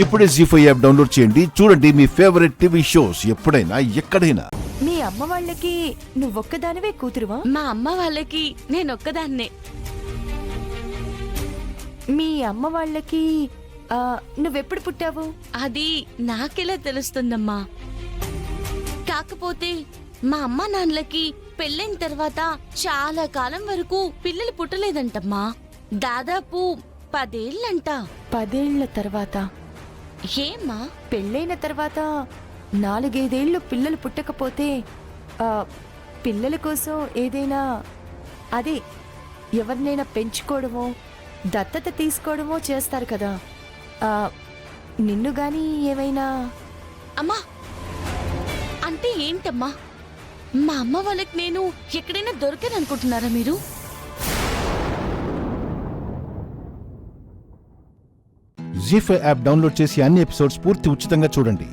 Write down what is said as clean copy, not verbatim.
ఇప్పుడే జీ5 app download చేయండి. చూడండి మీ ఫేవరెట్ టీవీ షోస్ ఎప్పుడైనా ఎక్కడైనా. మీ అమ్మ వాళ్ళకి నువ్వొక్కదానివే కూతురువా? మా అమ్మ వాళ్ళకి నేనొక్కదాన్నే. మీ అమ్మ వాళ్ళకి నువ్వెప్పుడు పుట్టావు? అది నాకెలా తెలుస్తుందమ్మా? కాకపోతే మా అమ్మ నాన్నలకి పెళ్ళైన తర్వాత చాలా కాలం వరకు పిల్లలు పుట్టలేదంటమ్మా. దాదాపు 10 ఏళ్ళంట. 10 ఏళ్ల తర్వాత? ఏమ్మా? పెళ్ళైన తర్వాత 4-5 ఏళ్ళు పిల్లలు పుట్టకపోతే పిల్లల కోసం ఏదైనా అదే ఎవరినైనా పెంచుకోవడమో దత్తత తీసుకోవడమో చేస్తారు కదా. నిన్ను గాని ఏమైనా? అమ్మా అంటే ఏంటమ్మా? మా అమ్మ వాళ్ళకి నేను ఎక్కడైనా దొరికాననుకుంటున్నారా మీరు? జీ5 యాప్ డౌన్లోడ్ చేసి అన్ని ఎపిసోడ్స్ పూర్తి ఉచితంగా చూడండి.